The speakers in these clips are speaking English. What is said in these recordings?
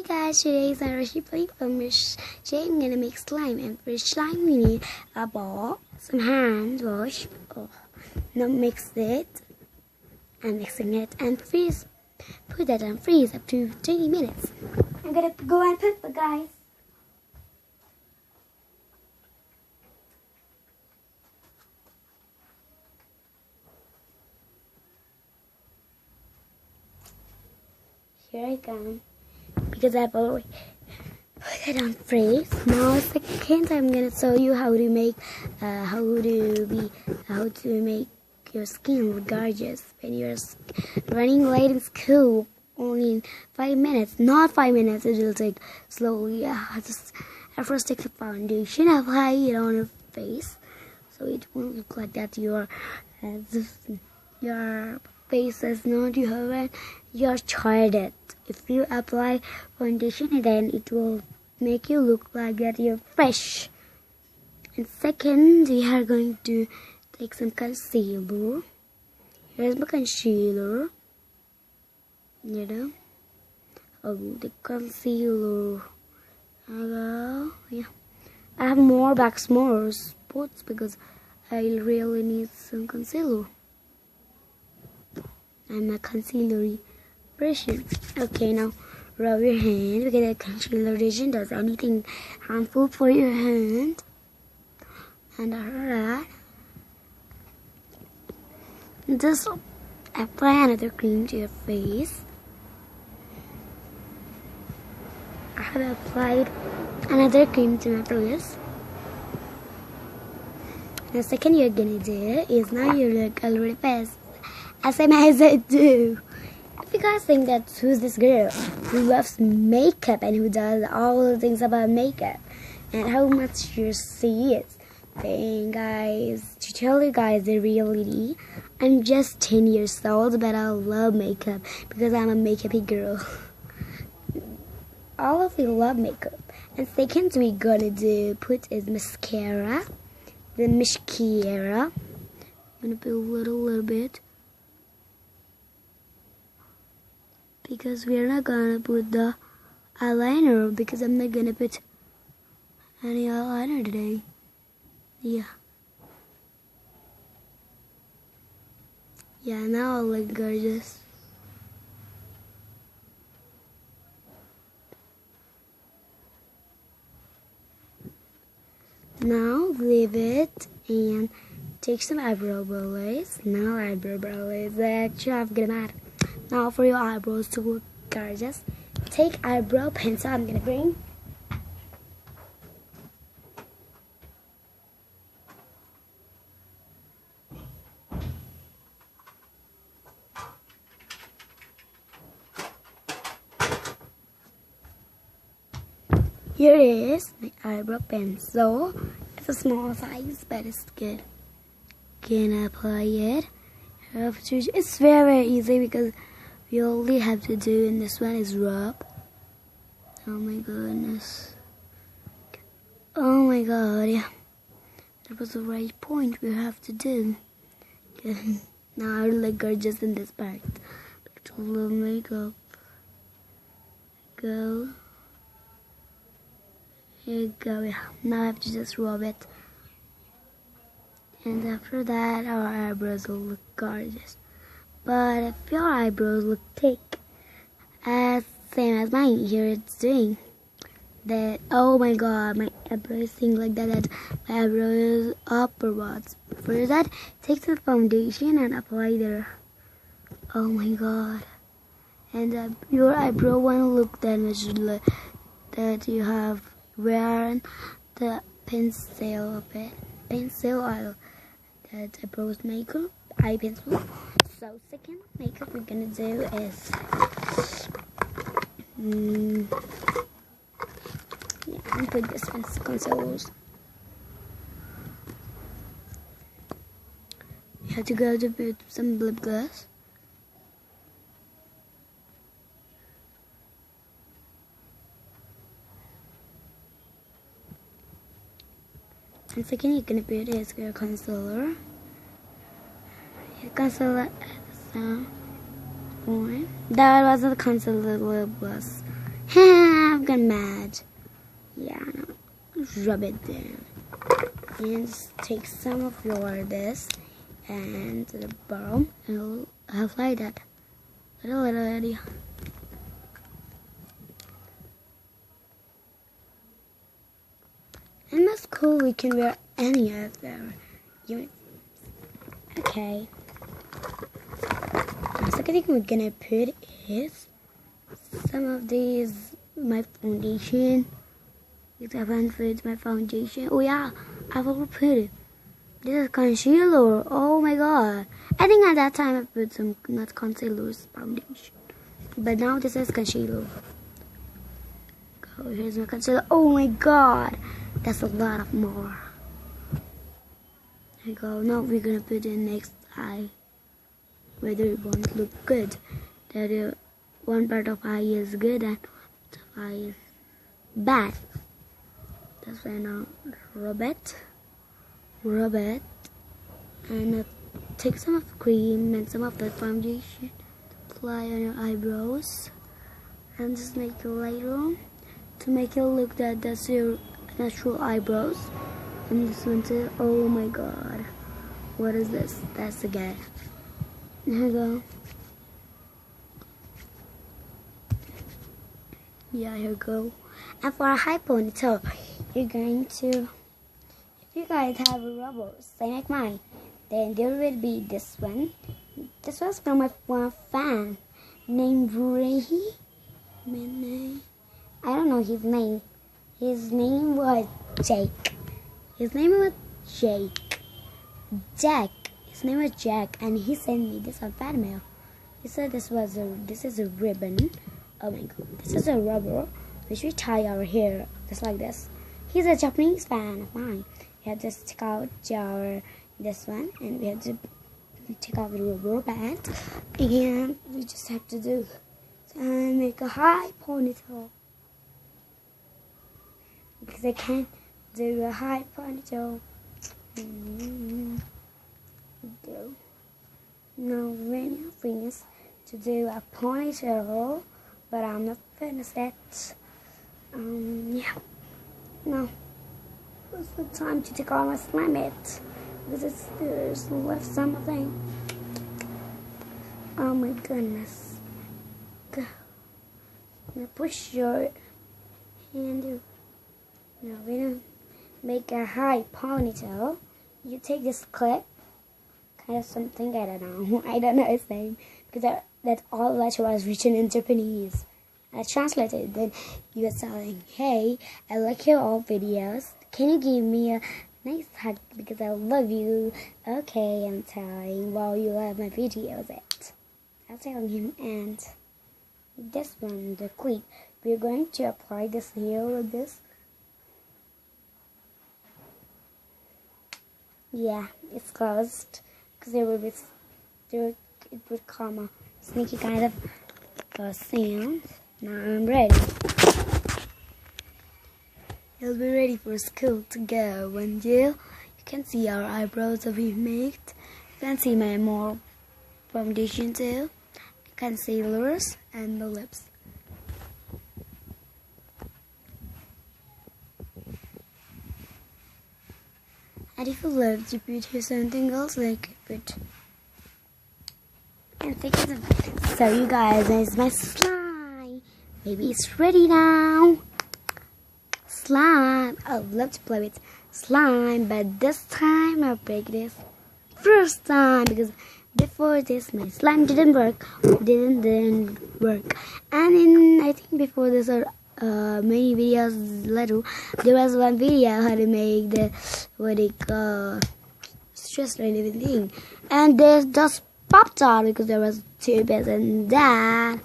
guys, today is our recipe from today I'm gonna make slime, and for slime we need a ball, some hand wash, now mix it and mixing it and freeze. Put that on freeze up to 20 minutes. I'm gonna go and put the guys. Here I come, because I've already put it on freeze. Now second I'm gonna show you how to make your skin look gorgeous when you're running late in school. Only in 5 minutes, not 5 minutes, it will take slowly. Just at first take the foundation, apply it on your face so it won't look like that your face is not you're tired. If you apply foundation, then it will make you look like that you're fresh. And second, we are going to take some concealer. Here's my concealer. The concealer. Yeah, I have more spots because I really need some concealer. I'm a concealery person. Okay, now rub your hand because the concealer does anything harmful for your hand. And after that, just apply another cream to your face. I have applied another cream to my face. The second you're gonna do is now you look a little fast. As I do. If you guys think that who's this girl who loves makeup and who does all the things about makeup and how much she is, then guys, to tell you guys the reality, I'm just 10 years old, but I love makeup because I'm a makeupy girl. All of you love makeup. And second we're gonna put is mascara. The mascara. I'm gonna put a little bit. Because we're not gonna put the eyeliner, because I'm not gonna put any eyeliner today. Yeah, now I look gorgeous. Now leave it and take some eyebrow brushes. Now eyebrow brushes, actually I'm gonna add. Now for your eyebrows to look gorgeous, take eyebrow pencil. I'm gonna bring. Here is my eyebrow pencil. It's a small size, but it's good. Can apply it. It's very easy because we only have to do in this one is rub. Oh my goodness. Oh my god, yeah. That was the right point we have to do. Okay. Now I look gorgeous in this part. Put a little makeup. Go. Here you go, yeah. Now I have to just rub it. And after that, our eyebrows will look gorgeous. But if your eyebrows look thick, same as mine, here it's doing that. Oh my god, my eyebrow is thing like that. My eyebrow is upwards. For that, take some foundation and apply there. Oh my god. And your eyebrow won't look that much that you have wearing the pencil oil. That eyebrows makeup, eye pencil. So second makeup we're gonna do is I'll put this one concealers. You have to go to put some lip gloss. And second you're gonna put is your concealer. Concealer one. That was the concealer lip gloss. I've got mad. Yeah, no. Rub it there. And just take some of this and the bottom, and it'll have like that. Little area. And that's cool, we can wear any of them. Okay. The second thing we're gonna put is some of these, my foundation. If I haven't put my foundation. Oh yeah, I will put it. This is concealer. Oh my god. I think at that time I put some, not concealer's foundation. But now this is concealer. Oh, here's my concealer. Oh my god. That's a lot of more. There you go. Now we're gonna put in next eye. Whether it won't look good. That one part of eye is good and the eye is bad. That's why now rub it, and take some of cream and some of that foundation, apply on your eyebrows, and just make it lighter to make it look that that's your natural eyebrows. And this one too. Oh my god, what is this? That's the guy. There you go. Yeah, here you go. And for a high ponytail, you're going to, if you guys have a rubber, same like mine, then there will be this one. This was from one fan named Ray. I don't know his name. His name was Jake. His name was Jack. His name was Jack, and he sent me this on fan mail. He said this is a ribbon. Oh my god, this is a rubber which we tie our hair just like this. He's a Japanese fan of mine. We have to take out this one, and we have to take out the rubber band, and we just have to do and make a high ponytail because I can't do a high ponytail. Now when you finish to do a ponytail, but I'm not finished yet. Yeah. Now it's the time to take all my slime it because there's left something. Oh my goodness. Go. Now push your hand. Now we're gonna make a high ponytail. You take this clip, kind of something, I don't know. I don't know its name because that all letter was written in Japanese. I translated. Then you were saying, "Hey, I like your old videos. Can you give me a nice hug because I love you?" Okay, I'm telling. Well, you love my videos. I'll tell him. And this one, the clip, we're going to apply this here with this. Yeah, it's closed because it would come a sneaky kind of sound. Now I'm ready. You'll be ready for school to go. When you can see our eyebrows that we've made. You can see my more foundation too. Concealers and the lips. And if you love to put here something else like put. And so you guys, there's my slime. Maybe it's ready now. Slime. I love to play with slime, but this time I'll break this first time because before this my slime didn't work. And I think before this many videos later, there was one video how to make the what they call stress and everything, and there's just popped out because there was two bits, and that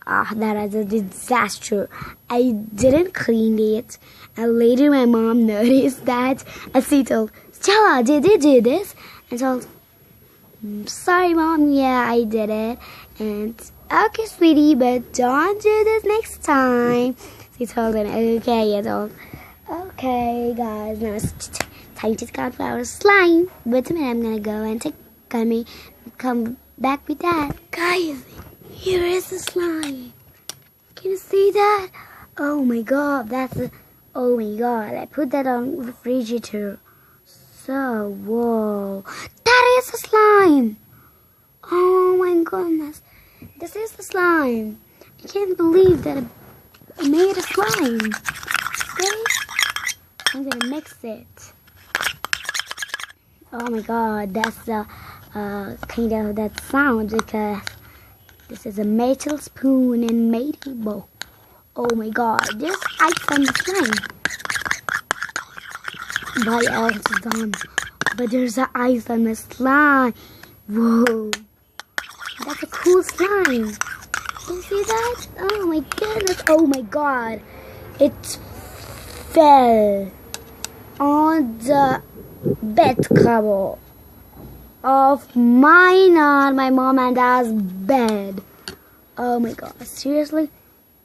was a disaster. I didn't clean it, and later my mom noticed that, and she told Stella, "Did you do this?" And told, "Sorry, Mom. Yeah, I did it." And okay, sweetie, but don't do this next time. She told him, okay, I told, okay, guys, now it's time to take out our slime. But a minute, I'm gonna go and come back with that. Guys, here is the slime. Can you see that? Oh my god, oh my god, I put that on the refrigerator. So, whoa. That is a slime! Oh my goodness. This is the slime. I can't believe that I made a slime. Okay? I'm gonna mix it. Oh my god, that's the kind of that sound because this is a metal spoon and metal bowl. Oh my god, there's ice on the slime. What else is done? But there's an ice on the slime. Whoa. That's a cool slime. Can you see that? Oh my goodness. Oh my god. It fell on the bed cover of mine on my mom and dad's bed. Oh my god. Seriously?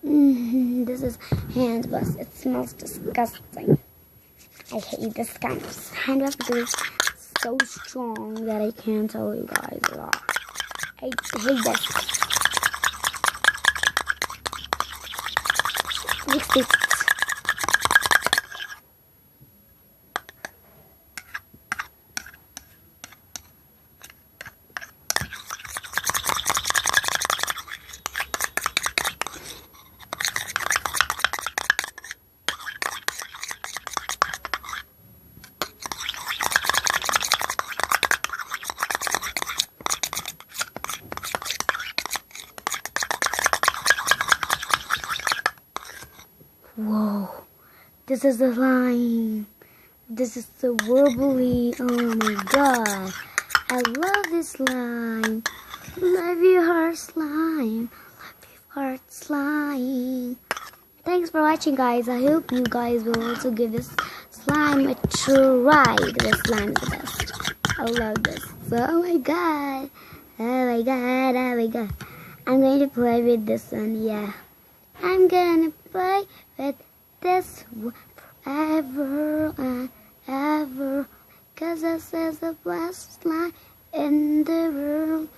This is hand wash. It smells disgusting. I hate this kind of hand wash because it's so strong that I can't tell you guys a lot. I hate this. Mix it. Whoa, this is the slime. This is so wobbly. Oh my god. I love this slime. Love your heart slime. Love your heart slime. Thanks for watching, guys. I hope you guys will also give this slime a try. This slime is the best. I love this. Oh my god. Oh my god. Oh my god. I'm going to play with this one, yeah. I'm gonna play with this one forever and ever, 'cause this is the best slime in the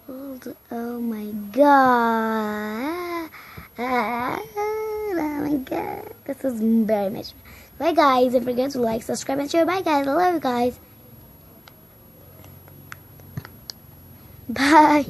world. Oh my god. Oh my god. This is very much. Bye guys, don't forget to like, subscribe, and share. Bye guys, I love you guys. Bye.